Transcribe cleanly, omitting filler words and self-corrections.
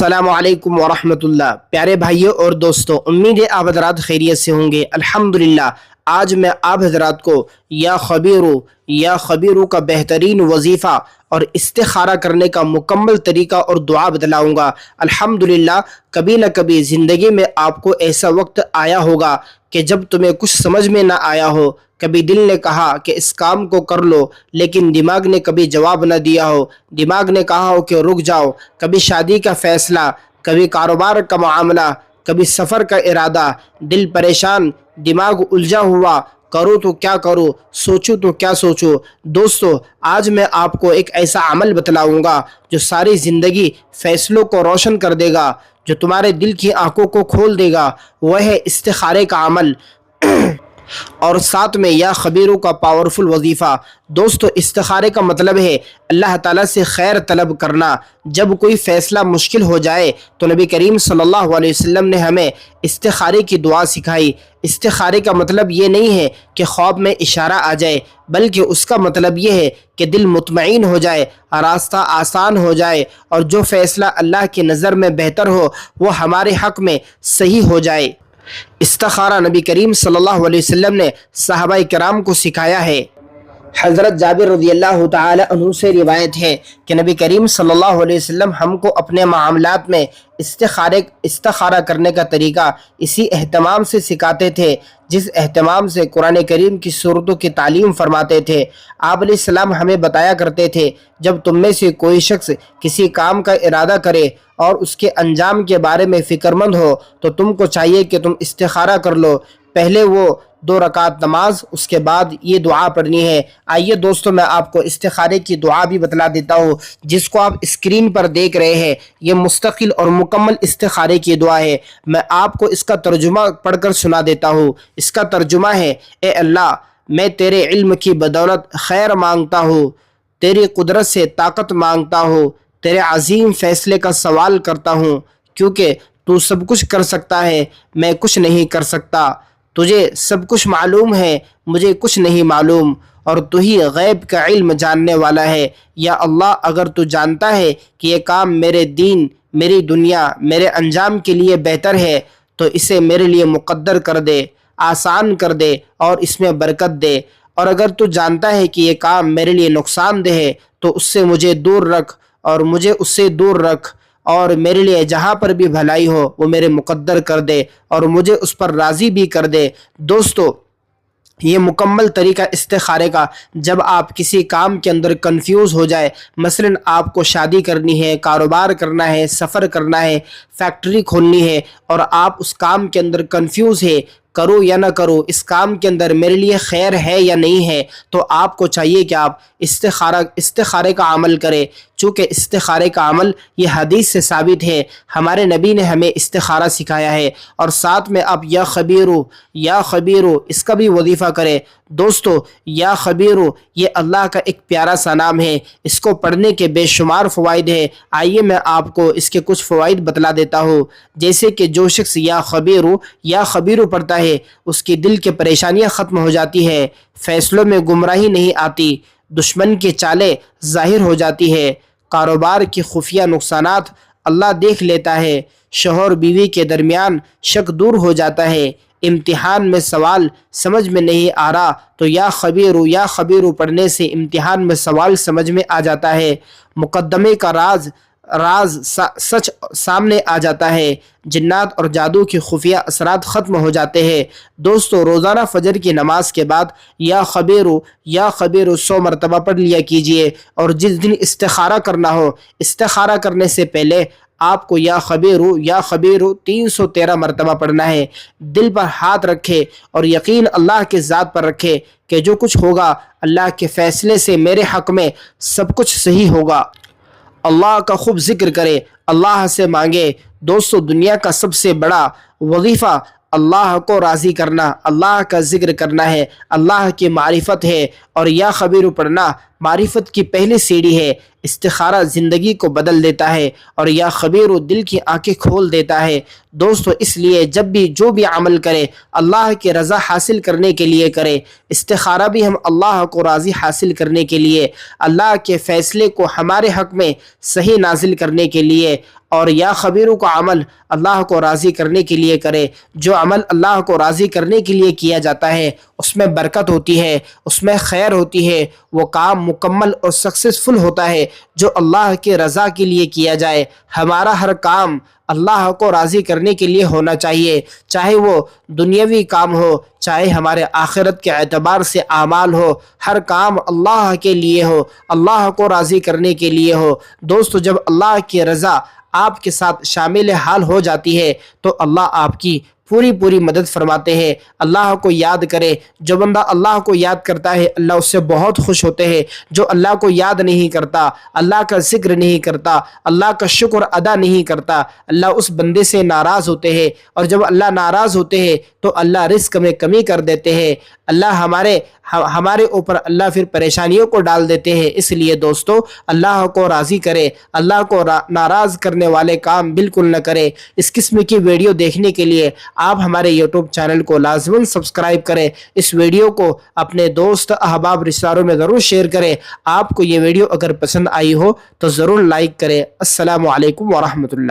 अस्सलामु अलैकुम वरहमतुल्लाह। प्यारे भाइयों और दोस्तों, उम्मीद है आप हज़रात खैरियत से होंगे। अल्हम्दुलिल्लाह, आज मैं आप हज़रात को या खबीरू का बेहतरीन वजीफ़ा और इस्तिखारा करने का मुकम्मल तरीका और दुआ बतलाऊँगा। अल्हम्दुलिल्लाह, कभी न कभी ज़िंदगी में आपको ऐसा वक्त आया होगा कि जब तुम्हें कुछ समझ में ना आया हो। कभी दिल ने कहा कि इस काम को कर लो, लेकिन दिमाग ने कभी जवाब न दिया हो। दिमाग ने कहा हो कि रुक जाओ। कभी शादी का फ़ैसला, कभी कारोबार का मामला, कभी सफ़र का इरादा। दिल परेशान, दिमाग उलझा हुआ, करूँ तो क्या करूँ, सोचूं तो क्या सोचूं। दोस्तों, आज मैं आपको एक ऐसा अमल बतलाऊंगा जो सारी ज़िंदगी फ़ैसलों को रोशन कर देगा, जो तुम्हारे दिल की आंखों को खोल देगा। वह है इस्तिखारे का अमल और साथ में या खबीरों का पावरफुल वजीफ़ा। दोस्तों, इस्तिखारे का मतलब है अल्लाह ताला से खैर तलब करना। जब कोई फ़ैसला मुश्किल हो जाए तो नबी करीम सल्लल्लाहु अलैहि वसल्लम ने हमें इस्तिखारे की दुआ सिखाई। इस्तिखारे का मतलब ये नहीं है कि ख्वाब में इशारा आ जाए, बल्कि उसका मतलब ये है कि दिल मुतमईन हो जाए, रास्ता आसान हो जाए और जो फ़ैसला अल्लाह की नज़र में बेहतर हो वो हमारे हक़ में सही हो जाए। इस्तिखारा नबी करीम सल्लल्लाहु अलैहि वसल्लम ने सहाबाए किराम को सिखाया है। हज़रत जाबिर रज़ियल्लाहु ताला अन्हु से रिवायत है कि नबी करीम सल्लल्लाहु अलैहि वसल्लम हमको अपने मामलात में इस्तिखारा करने का तरीका इसी एहतमाम से सिखाते थे, जिस एहतमाम से कुरान करीम की सूरतों की तालीम फरमाते थे। आप अलैहिस्सलाम हमें बताया करते थे, जब तुम में से कोई शख्स किसी काम का इरादा करे और उसके अंजाम के बारे में फ़िक्रमंद हो तो तुमको चाहिए कि तुम इस्तिखारा कर लो। पहले वो 2 रकात नमाज, उसके बाद ये दुआ पढ़नी है। आइए दोस्तों, मैं आपको इस्तिखारे की दुआ भी बतला देता हूँ, जिसको आप स्क्रीन पर देख रहे हैं। ये मुस्तकिल और मुकम्मल इस्तिखारे की दुआ है। मैं आपको इसका तर्जुमा पढ़कर सुना देता हूँ। इसका तर्जुमा है, ए अल्लाह, मैं तेरे इल्म की बदौलत खैर मांगता हूँ, तेरी कुदरत से ताकत मांगता हूँ, तेरे अजीम फ़ैसले का सवाल करता हूँ, क्योंकि तू सब कुछ कर सकता है, मैं कुछ नहीं कर सकता। तुझे सब कुछ मालूम है, मुझे कुछ नहीं मालूम, और तू ही गैब का इल्म जानने वाला है। या अल्लाह, अगर तू जानता है कि ये काम मेरे दीन, मेरी दुनिया, मेरे अंजाम के लिए बेहतर है तो इसे मेरे लिए मुक़द्दर कर दे, आसान कर दे और इसमें बरकत दे। और अगर तू जानता है कि ये काम मेरे लिए नुकसानदेह है तो उससे मुझे दूर रख और मुझे उससे दूर रख, और मेरे लिए जहाँ पर भी भलाई हो वो मेरे मुक़द्दर कर दे और मुझे उस पर राज़ी भी कर दे। दोस्तों, ये मुकम्मल तरीका इस्तिखारे का, जब आप किसी काम के अंदर कंफ्यूज हो जाए, मसलन आपको शादी करनी है, कारोबार करना है, सफ़र करना है, फैक्ट्री खोलनी है और आप उस काम के अंदर कंफ्यूज है, करूँ या ना करूँ, इस काम के अंदर मेरे लिए खैर है या नहीं है, तो आपको चाहिए कि आप इस्तिखारे का अमल करें। चूँकि इस्तिखारे का अमल ये हदीस से साबित है, हमारे नबी ने हमें इस्तिखारा सिखाया है। और साथ में आप या खबीरू इसका भी वजीफ़ा करें। दोस्तों, या खबीरू ये अल्लाह का एक प्यारा सा नाम है, इसको पढ़ने के बेशुमार फ़वाइद है। आइए मैं आपको इसके कुछ फ़वाइद बतला देता हूँ। जैसे कि जो शख्स या खबीरू पढ़ता है, उसके दिल की परेशानियाँ ख़त्म हो जाती है, फ़ैसलों में गुमराही नहीं आती, दुश्मन की चालें ज़ाहिर हो जाती है, कारोबार की खुफिया नुकसानात अल्लाह देख लेता है, शौहर बीवी के दरमियान शक दूर हो जाता है, इम्तिहान में सवाल समझ में नहीं आ रहा तो या खबीरू पढ़ने से इम्तिहान में सवाल समझ में आ जाता है, मुकद्दमे का सच सामने आ जाता है, जिन्नात और जादू की खुफिया असरात ख़त्म हो जाते हैं। दोस्तों, रोज़ाना फजर की नमाज के बाद या खबीरू 100 मरतबा पढ़ लिया कीजिए। और जिस दिन इस्तिखारा करना हो, इस्तिखारा करने से पहले आपको या खबीरू 313 मरतबा पढ़ना है। दिल पर हाथ रखे और यकीन अल्लाह के ज़ात पर रखे कि जो कुछ होगा अल्लाह के फ़ैसले से मेरे हक़ में सब कुछ सही होगा। अल्लाह का खूब ज़िक्र करे, अल्लाह से मांगे। दोस्तों, दुनिया का सबसे बड़ा वजीफ़ा अल्लाह को राज़ी करना, अल्लाह का ज़िक्र करना है, अल्लाह की मारिफत है। और या खबीरू पढ़ना معرفت کی پہلی سیڑھی ہے۔ استخارہ زندگی کو بدل دیتا ہے اور یا خبیر دل کی آنکھیں کھول دیتا ہے۔ دوستو اس لیے جب بھی جو بھی عمل کرے اللہ کی رضا حاصل کرنے کے لیے کرے۔ استخارہ بھی ہم اللہ کو راضی حاصل کرنے کے لیے، اللہ کے فیصلے کو ہمارے حق میں صحیح نازل کرنے کے لیے، اور یا خبیروں کا عمل اللہ کو راضی کرنے کے لیے کرے۔ جو عمل اللہ کو راضی کرنے کے لیے کیا جاتا ہے اس میں برکت ہوتی ہے، اس میں خیر ہوتی ہے، وہ کام مکمل اور سکسیسفل ہوتا ہے۔ جو اللہ کے رضا کے لیے کیا جائے، ہمارا ہر کام اللہ کو راضی کرنے کے لیے ہونا چاہیے، چاہے وہ دنیاوی کام ہو، چاہے ہمارے آخرت کے اعتبار سے اعمال ہو، ہر کام اللہ کے لیے ہو، اللہ کو راضی کرنے کے لیے ہو۔ دوستو جب اللہ کی رضا آپ کے ساتھ شامل حال ہو جاتی ہے تو اللہ آپ کی پوری مدد فرماتے ہیں۔ اللہ کو یاد کرے، جو بندہ اللہ کو یاد کرتا ہے اللہ اس سے بہت خوش ہوتے ہیں۔ جو اللہ کو یاد نہیں کرتا، اللہ کا ذکر نہیں کرتا، اللہ کا شکر ادا نہیں کرتا، اللہ اس بندے سے ناراض ہوتے ہیں، اور جب اللہ ناراض ہوتے ہیں تو اللہ رزق میں کمی کر دیتے ہیں، اللہ ہمارے اوپر اللہ پھر پریشانیوں کو ڈال دیتے ہیں۔ اس لیے دوستو اللہ کو راضی کرے، اللہ کو ناراض کرنے والے کام بالکل نہ کرے۔ اس قسم کی ویڈیو دیکھنے کے لیے آپ ہمارے یوٹیوب چینل کو لازماً سبسکرائب کریں۔ اس ویڈیو کو اپنے دوست احباب رشتہ داروں میں ضرور شیئر کریں۔ آپ کو یہ ویڈیو اگر پسند آئی ہو تو ضرور لائک کریں۔ السلام علیکم ورحمۃ اللہ۔